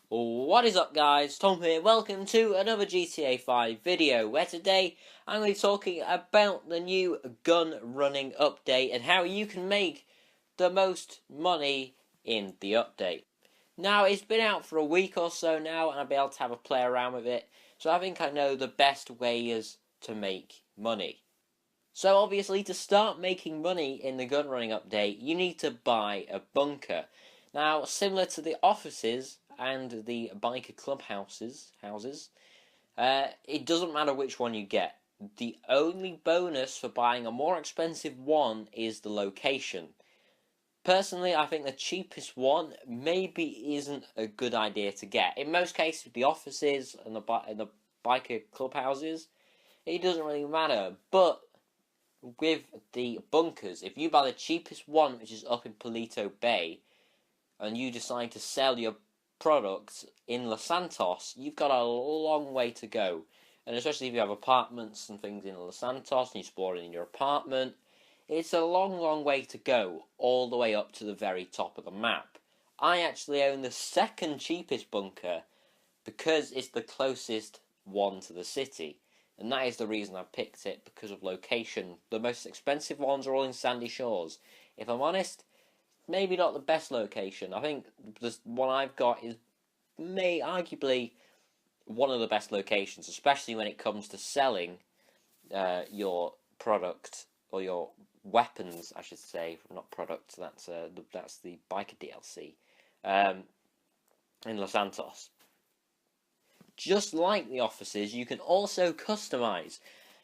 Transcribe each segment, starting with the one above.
What is up, guys? Tom here. Welcome to another GTA 5 video, where today I'm going to be talking about the new gun running update and how you can make the most money in the update. Now, it's been out for a week or so now, and I'll be able to have a play around with it, so I think I know the best ways to make money. So obviously, to start making money in the gun running update, you need to buy a bunker. Now, similar to the offices and the biker clubhouses, it doesn't matter which one you get. The only bonus for buying a more expensive one is the location. Personally, I think the cheapest one maybe isn't a good idea to get. In most cases, the offices and the biker clubhouses, it doesn't really matter. But with the bunkers, if you buy the cheapest one, which is up in Palito Bay, and you decide to sell your products in Los Santos, you've got a long way to go. And especially if you have apartments and things in Los Santos and you explore it in your apartment, it's a long way to go, all the way up to the very top of the map. I actually own the second cheapest bunker because it's the closest one to the city. And that is the reason I picked it, because of location. The most expensive ones are all in Sandy Shores. If I'm honest, maybe not the best location. I think the one I've got is arguably one of the best locations, especially when it comes to selling your product, or your weapons, I should say, not product. That's the biker DLC in Los Santos. Just like the offices, you can also customize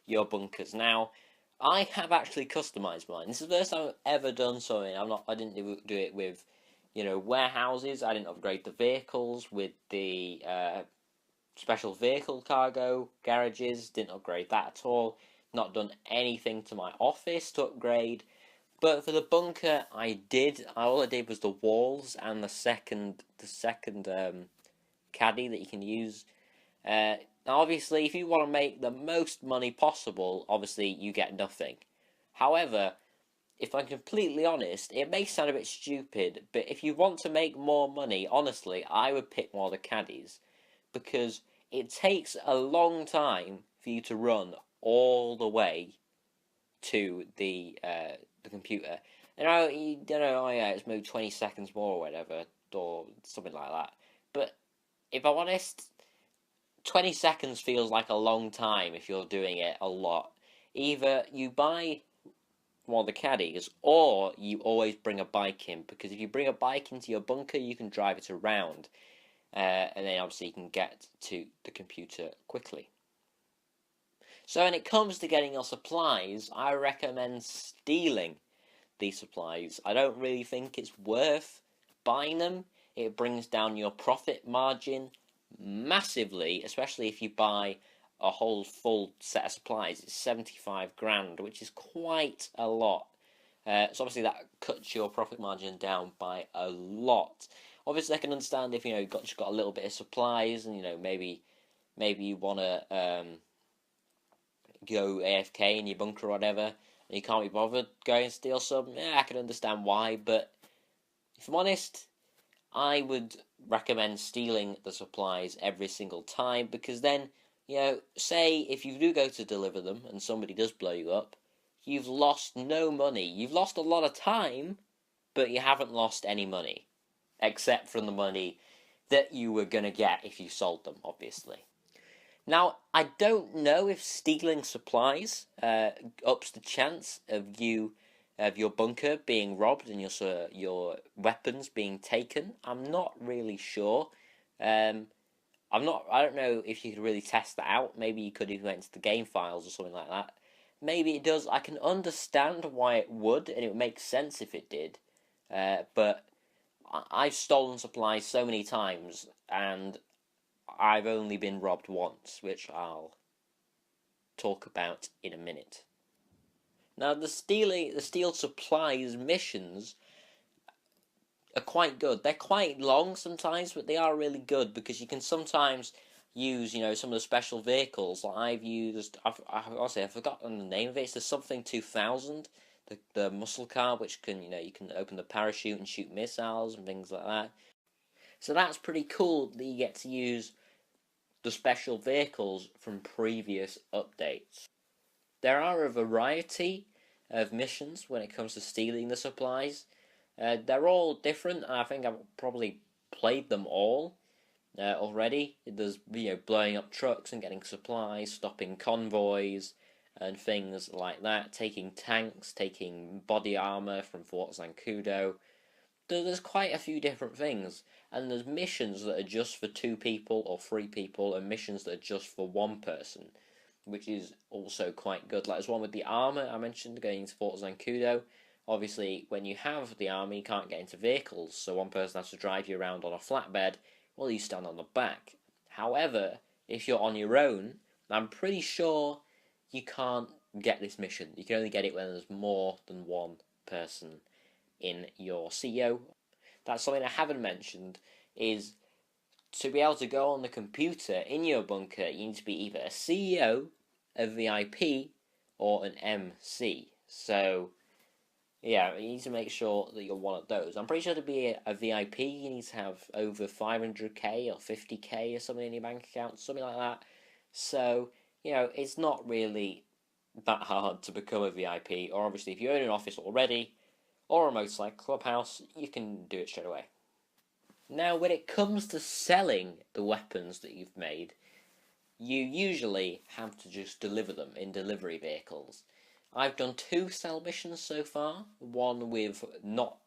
your bunkers. Now, I have actually customized mine. This is the first time I've ever done something. I didn't do it with, warehouses. I didn't upgrade the vehicles with the special vehicle cargo garages. Didn't upgrade that at all. Not done anything to my office to upgrade. But for the bunker, I did. All I did was the walls and the second caddy that you can use. Now, obviously, if you want to make the most money possible, obviously you get nothing. However, if I'm completely honest, it may sound a bit stupid, but if you want to make more money, honestly, I would pick more of the caddies, because it takes a long time for you to run all the way to the computer. And you don't know, oh yeah, it's maybe 20 seconds more or whatever, or something like that. But if I'm honest, 20 seconds feels like a long time if you're doing it a lot. Either you buy one of the caddies, or you always bring a bike in, because if you bring a bike into your bunker, you can drive it around, and then obviously you can get to the computer quickly. So when it comes to getting your supplies, I recommend stealing these supplies. I don't really think it's worth buying them. It brings down your profit margin massively, especially if you buy a whole full set of supplies. It's 75 grand, which is quite a lot. So obviously that cuts your profit margin down by a lot. Obviously I can understand if you've just got a little bit of supplies, and maybe you want to go AFK in your bunker or whatever, and you can't be bothered going and steal some. Yeah, I can understand why, but if I'm honest, I would recommend stealing the supplies every single time, because then, say if you do go to deliver them and somebody does blow you up, you've lost no money. You've lost a lot of time, but you haven't lost any money, except from the money that you were going to get if you sold them, obviously. Now, I don't know if stealing supplies ups the chance of your bunker being robbed and your weapons being taken. I'm not really sure. I don't know if you could really test that out. Maybe you could even went into the game files or something like that. Maybe it does. I can understand why it would, and it would make sense if it did. But I've stolen supplies so many times, and I've only been robbed once, which I'll talk about in a minute. Now, the steal supplies missions are quite good. They're quite long sometimes, but they are really good, because you can sometimes use, some of the special vehicles. Like I've forgotten the name of it. It's the something 2000, the muscle car, which can, you can open the parachute and shoot missiles and things like that. So that's pretty cool that you get to use the special vehicles from previous updates. There are a variety of missions when it comes to stealing the supplies. They're all different, and I think I've probably played them all already. There's blowing up trucks and getting supplies, stopping convoys, and things like that. Taking tanks, taking body armor from Fort Zancudo. There's quite a few different things, and there's missions that are just for 2 people or 3 people, and missions that are just for 1 person, which is also quite good. Like there's one with the armor I mentioned, going into Fort Zancudo. Obviously, when you have the army, you can't get into vehicles, so 1 person has to drive you around on a flatbed while you stand on the back. However, if you're on your own, I'm pretty sure you can't get this mission. You can only get it when there's more than 1 person in your CEO. That's something I haven't mentioned, is to be able to go on the computer in your bunker, you need to be either a CEO, a VIP, or an MC. So, yeah, you need to make sure that you're one of those. I'm pretty sure to be a VIP, you need to have over 500k or 50k or something in your bank account, something like that. So, it's not really that hard to become a VIP, or obviously if you own an office already, or a motorcycle clubhouse, you can do it straight away. Now, when it comes to selling the weapons that you've made, you usually have to just deliver them in delivery vehicles. I've done 2 sell missions so far, one with not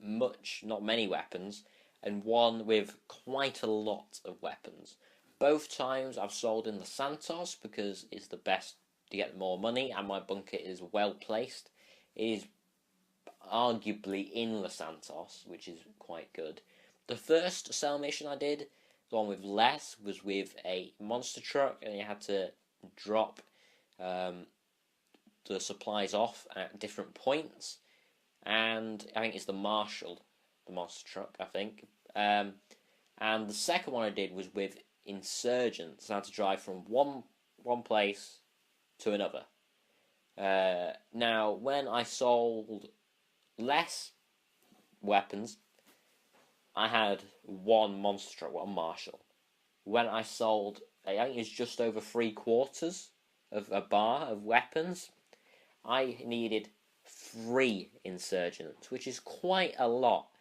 many weapons, and one with quite a lot of weapons. Both times I've sold in the Santos because it's the best to get more money, and my bunker is well placed. It is arguably in the Santos, which is quite good. The first sell mission I did, the one with less, was with a monster truck, and you had to drop the supplies off at different points. And I think it's the Marshall, the monster truck, I think. And the second one I did was with insurgents. I had to drive from one place to another. Now, when I sold less weapons, I had 1 monster truck, 1 Marshall. When I sold, I think it's just over 3/4 of a bar of weapons, I needed 3 insurgents, which is quite a lot.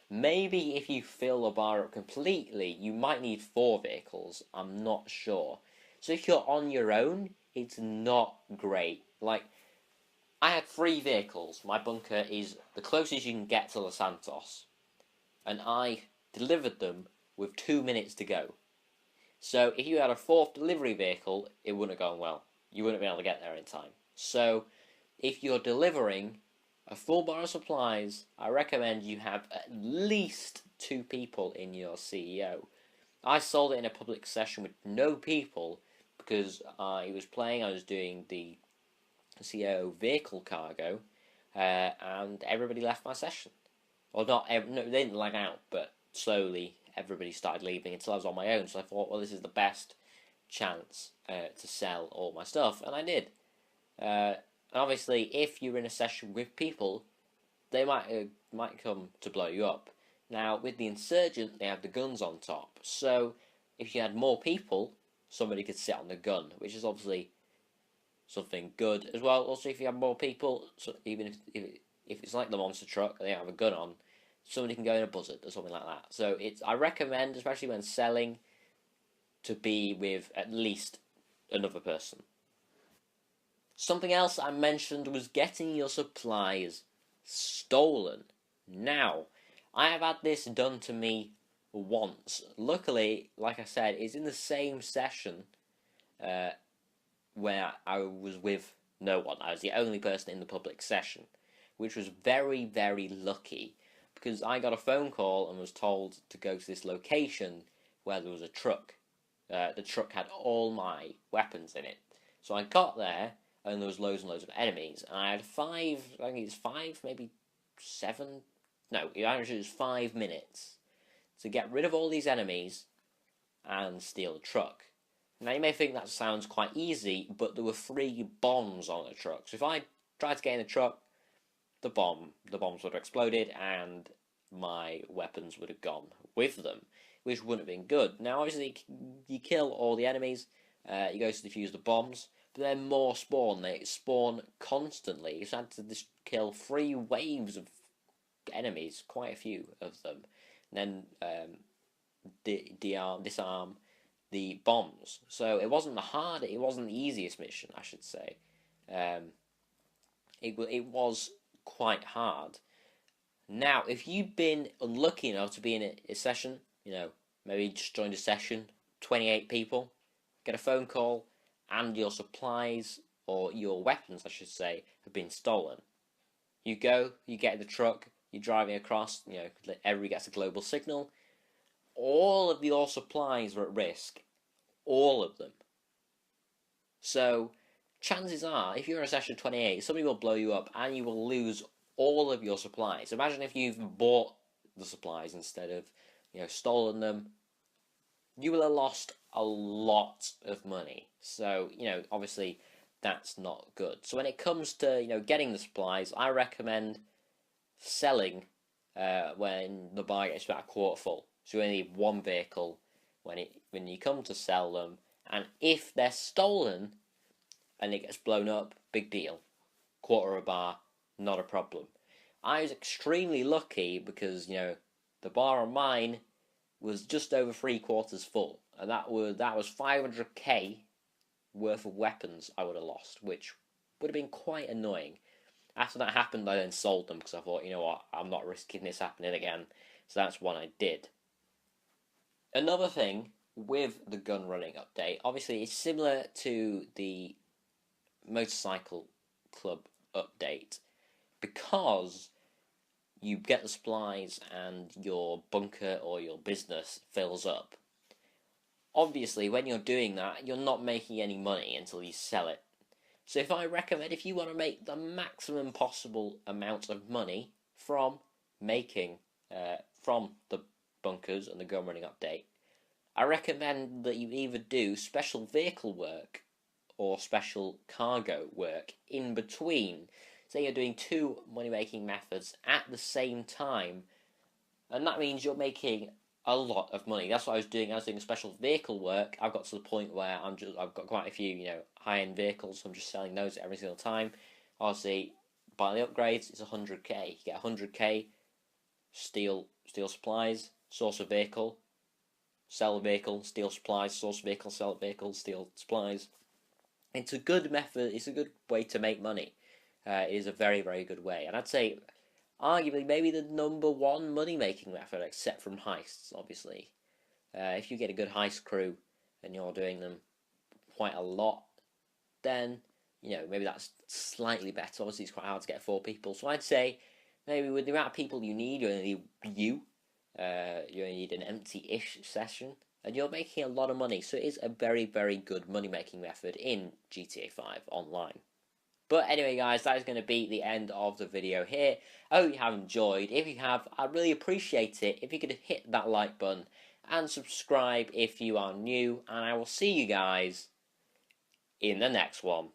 Maybe if you fill the bar up completely, you might need 4 vehicles. I'm not sure. So if you're on your own, it's not great. Like, I had 3 vehicles. My bunker is the closest you can get to Los Santos. And I delivered them with 2 minutes to go. So if you had a 4th delivery vehicle, it wouldn't have gone well. You wouldn't be able to get there in time. So if you're delivering a full bar of supplies, I recommend you have at least 2 people in your CEO. I sold it in a public session with no people because I was doing the CEO vehicle cargo, and everybody left my session. Or no, they didn't lag out, but slowly everybody started leaving until I was on my own. So I thought, well, this is the best chance to sell all my stuff, and I did. And obviously, if you're in a session with people, they might come to blow you up. Now, with the insurgent, they have the guns on top. So if you had more people, somebody could sit on the gun, which is obviously something good as well. Also, if you have more people, so even if it's like the monster truck, they have a gun on, somebody can go in a buzzard or something like that. So I recommend, especially when selling, to be with at least another person. Something else I mentioned was getting your supplies stolen. Now, I have had this done to me once. Luckily, like I said, it's in the same session where I was with no one. I was the only person in the public session, which was very, very lucky, because I got a phone call and was told to go to this location where there was a truck. The truck had all my weapons in it. So I got there, and there was loads and loads of enemies, and I had 5, maybe 7, no, actually it was 5 minutes to get rid of all these enemies and steal the truck. Now, you may think that sounds quite easy, but there were 3 bombs on the truck. So if I tried to get in the truck, the bombs would have exploded, and my weapons would have gone with them, which wouldn't have been good. Now, obviously, you kill all the enemies, you go to defuse the bombs, but then more spawn. They spawn constantly. You had to just kill 3 waves of enemies, quite a few of them, and then disarm the bombs. So it wasn't it wasn't the easiest mission, I should say. It was quite hard. Now, if you've been unlucky enough to be in a session, maybe just joined a session, 28 people, get a phone call, and your supplies, or your weapons, I should say, have been stolen. You go, you get in the truck, you're driving across, everybody gets a global signal. All of your supplies are at risk. All of them. So, chances are, if you're in a session 28, somebody will blow you up and you will lose all of your supplies. Imagine if you've bought the supplies instead of, stolen them. You will have lost a lot of money. So, obviously that's not good. So when it comes to, getting the supplies, I recommend selling when the bar gets about a quarter full. So you only need 1 vehicle when you come to sell them. And if they're stolen and it gets blown up, big deal. Quarter of a bar, not a problem. I was extremely lucky because, the bar on mine was just over 3/4 full. And that was 500k worth of weapons I would have lost, which would have been quite annoying. After that happened, I then sold them because I thought, you know what, I'm not risking this happening again. So that's what I did. Another thing with the gun running update, obviously it's similar to the motorcycle club update because you get the supplies and your bunker or your business fills up. Obviously, when you're doing that, you're not making any money until you sell it. So if you want to make the maximum possible amount of money from making, from the bunkers and the gun running update, I recommend that you either do special vehicle work or special cargo work in between. Say you're doing 2 money-making methods at the same time, and that means you're making a lot of money. That's what I was doing. I was doing special vehicle work. I've got to the point where I've got quite a few, high-end vehicles, so I'm just selling those every single time. Obviously, buying the upgrades, it's 100k. You get 100k, steal supplies, source a vehicle, sell a vehicle, steal supplies, source a vehicle, sell a vehicle, steal supplies. It's a good method. It's a good way to make money. It is a very, very good way. And I'd say, arguably, maybe the #1 money-making method, except from heists, obviously. If you get a good heist crew and you're doing them quite a lot, then, maybe that's slightly better. Obviously, it's quite hard to get 4 people. So I'd say, maybe with the amount of people you need, you only need an empty-ish session, and you're making a lot of money. So it is a very, very good money-making method in GTA 5 online. But anyway, guys, that is going to be the end of the video here. I hope you have enjoyed. If you have, I'd really appreciate it if you could hit that like button and subscribe if you are new. And I will see you guys in the next one.